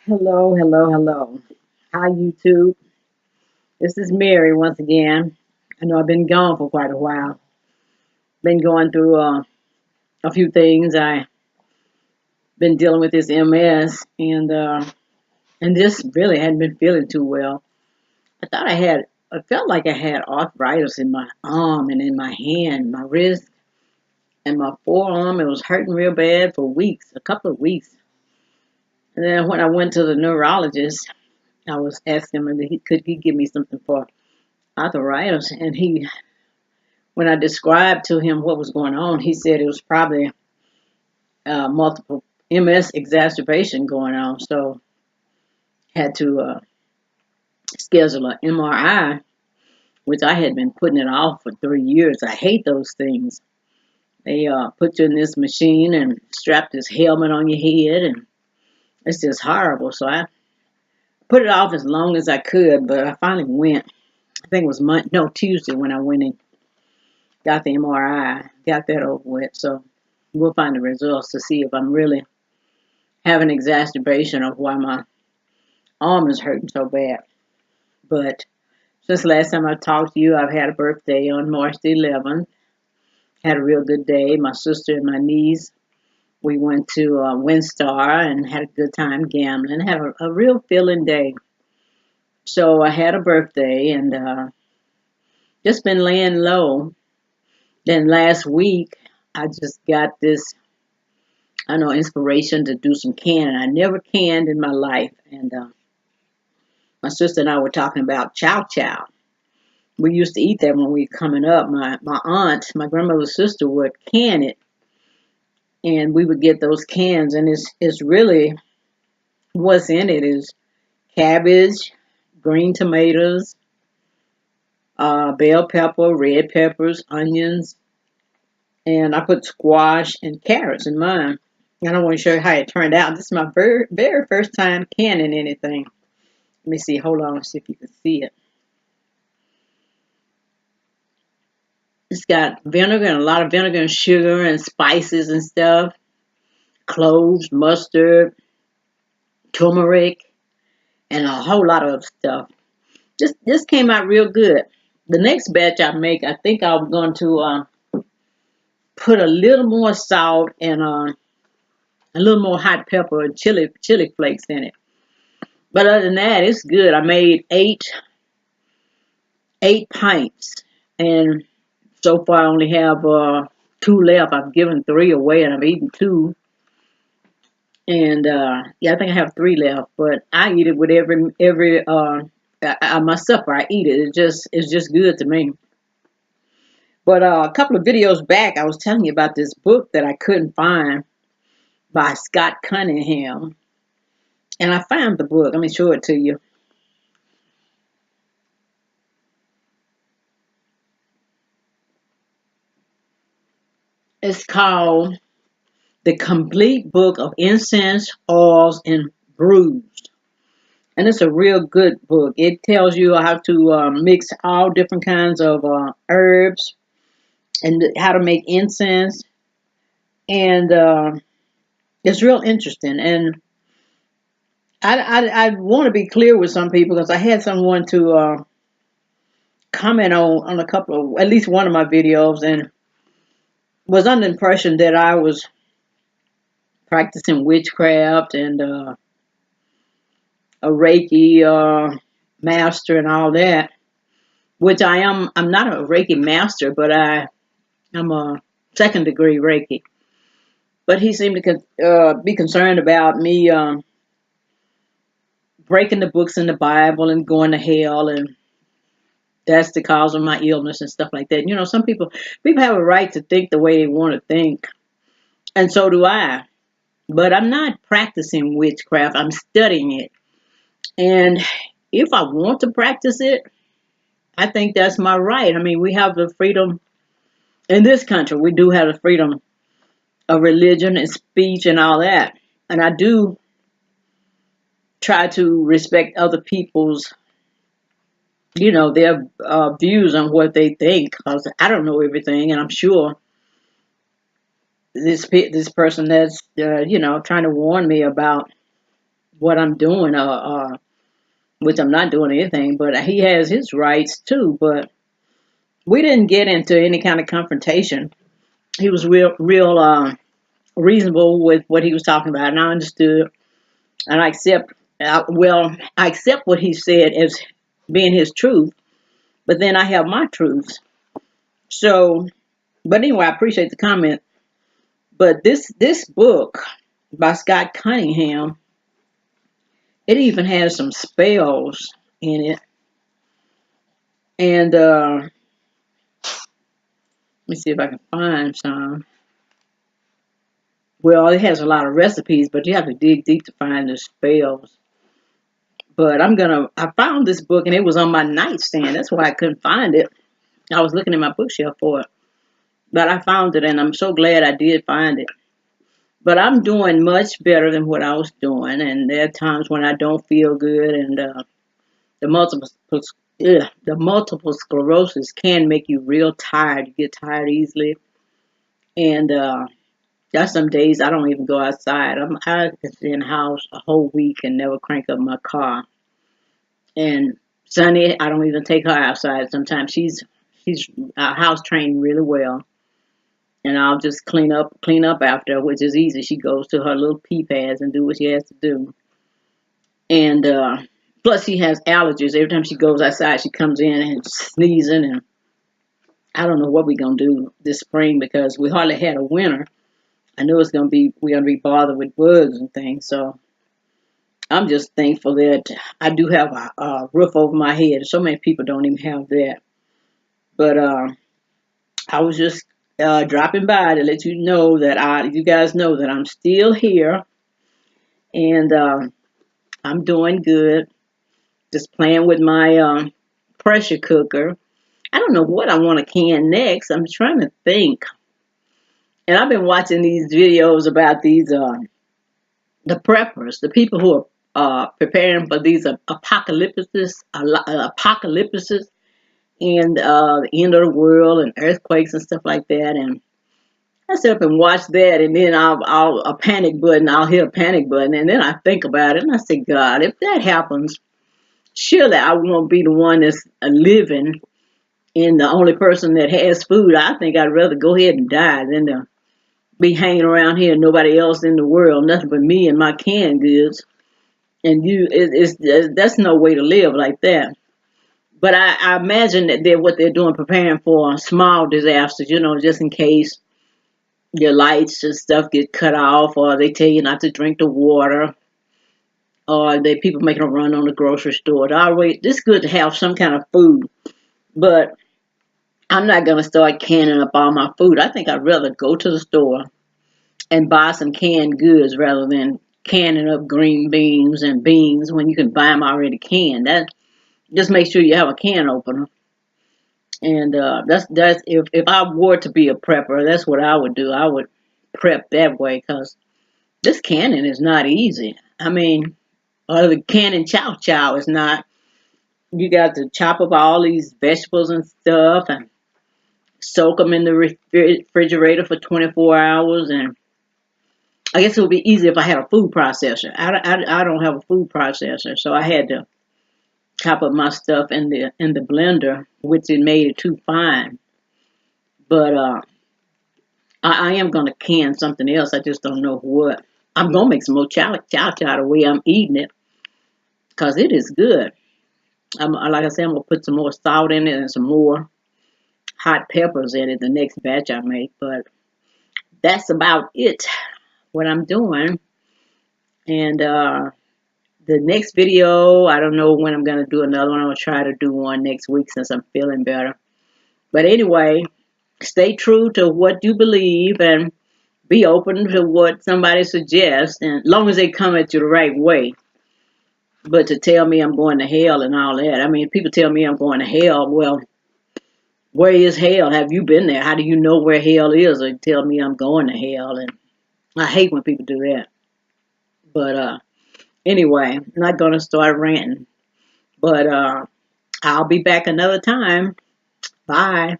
Hello, hello, hello. Hi, YouTube. This is Mary once again. I know I've been gone for quite a while. Been going through a few things. I been dealing with this MS, and just really hadn't been feeling too well. I thought I felt like I had arthritis in my arm and in my hand, my wrist, and my forearm. It was hurting real bad for weeks, a couple of weeks. And then when I went to the neurologist, I was asking him if could he give me something for arthritis, and when I described to him what was going on, he said it was probably multiple MS exacerbation going on. So had to schedule an MRI, which I had been putting it off for 3 years. I hate those things. They put you in this machine and strap this helmet on your head, and it's just horrible. So I put it off as long as I could, but I finally went. I think it was Tuesday when I went and got the MRI, got that over with. So we'll find the results to see if I'm really having an exacerbation of why my arm is hurting so bad. But since last time I talked to you, I've had a birthday on March the 11th. Had a real good day. My sister and my niece, we went to WinStar and had a good time gambling. Had a real feeling day. So I had a birthday and just been laying low. Then last week, I just got this, I know, inspiration to do some canning. I never canned in my life. And my sister and I were talking about Chow Chow. We used to eat that when we were coming up. My aunt, my grandmother's sister, would can it, and we would get those cans. And it's really what's in it is cabbage, green tomatoes, bell pepper, red peppers, onions, and I put squash and carrots in mine. And I want to show you how it turned out. This is my very first time canning anything. Let me see. Hold on. See if you can see it. It's got vinegar and a lot of vinegar and sugar and spices and stuff. Cloves, mustard, turmeric, and a whole lot of stuff. Just came out real good. The next batch I make, I think I'm going to put a little more salt and a little more hot pepper and chili flakes in it. But other than that, it's good. I made eight pints, and so far I only have two left. I've given three away, and I've eaten two. And yeah, I think I have three left, but I eat it with every my supper. I eat it. It's just good to me. But a couple of videos back, I was telling you about this book that I couldn't find by Scott Cunningham, and I found the book. Let me show it to you. It's called The Complete Book of Incense, Oils, and Brews. And it's a real good book. It tells you how to mix all different kinds of herbs and how to make incense. And it's real interesting. And I want to be clear with some people because I had someone to comment on a couple of, at least one of my videos, and was under the impression that I was practicing witchcraft and a Reiki master and all that, which I am. I'm not a Reiki master, but I'm a second degree Reiki. But he seemed to be concerned about me breaking the books in the Bible and going to hell, and that's the cause of my illness and stuff like that. You know, some people have a right to think the way they want to think, and so do I. But I'm not practicing witchcraft. I'm studying it, and if I want to practice it, I think that's my right. I mean, we have the freedom in this country. We do have the freedom of religion and speech and all that, and I do try to respect other people's, their views on what they think, because I don't know everything, and I'm sure this person that's trying to warn me about what I'm doing, which I'm not doing anything, but he has his rights too. But we didn't get into any kind of confrontation. He was real reasonable with what he was talking about, and I understood, and I accept. I accept what he said as being his truth, but then I have my truths. So, but anyway, I appreciate the comment. But this book by Scott Cunningham, it even has some spells in it, and let me see if I can find some. Well, it has a lot of recipes, but you have to dig deep to find the spells. But I found this book and it was on my nightstand. That's why I couldn't find it. I was looking in my bookshelf for it. But I found it and I'm so glad I did find it. But I'm doing much better than what I was doing. And there are times when I don't feel good, and the multiple, the multiple sclerosis can make you real tired. You get tired easily. And there's some days I don't even go outside. I can stay in the house a whole week and never crank up my car. And Sunny, I don't even take her outside. Sometimes she's house trained really well, and I'll just clean up after her, which is easy. She goes to her little pee pads and do what she has to do. And plus, she has allergies. Every time she goes outside, she comes in and sneezing. And I don't know what we're gonna do this spring because we hardly had a winter. I know we're gonna be bothered with bugs and things. So I'm just thankful that I do have a roof over my head. So many people don't even have that. But I was just dropping by to let you know that you guys know that I'm still here, and I'm doing good. Just playing with my pressure cooker. I don't know what I want to can next. I'm trying to think, and I've been watching these videos about these the preppers, the people who are preparing for these apocalypses, and the end of the world and earthquakes and stuff like that. And I sit up and watch that, and then I'll a panic button. I'll hit a panic button, and then I think about it, and I say, God, if that happens, surely I won't be the one that's living and the only person that has food. I think I'd rather go ahead and die than to be hanging around here, nobody else in the world, nothing but me and my canned goods. And that's no way to live like that. But I imagine that what they're doing, preparing for small disasters, just in case your lights and stuff get cut off, or they tell you not to drink the water, or they people making a run on the grocery store. Always, it's good to have some kind of food, but I'm not gonna start canning up all my food. I think I'd rather go to the store and buy some canned goods rather than canning up green beans and beans when you can buy them already canned. That just make sure you have a can opener. And that's if I were to be a prepper, that's what I would do. I would prep that way because this canning is not easy. I mean, or the canning Chow Chow is not. You got to chop up all these vegetables and stuff and soak them in the refrigerator for 24 hours. And I guess it would be easy if I had a food processor. I don't have a food processor, so I had to chop up my stuff in the blender, which it made it too fine. But I am gonna can something else. I just don't know what. I'm gonna make some more chow chow the way I'm eating it, cause it is good. Like I said, I'm gonna put some more salt in it and some more hot peppers in it the next batch I make. But that's about it. What I'm doing, and the next video, I don't know when I'm gonna do another one. I'm gonna try to do one next week since I'm feeling better. But anyway, stay true to what you believe and be open to what somebody suggests, and as long as they come at you the right way. But to tell me I'm going to hell and all that, I mean, people tell me I'm going to hell. Well, where is hell? Have you been there? How do you know where hell is? Or tell me I'm going to hell? And I hate when people do that. But anyway, I'm not going to start ranting. But I'll be back another time. Bye.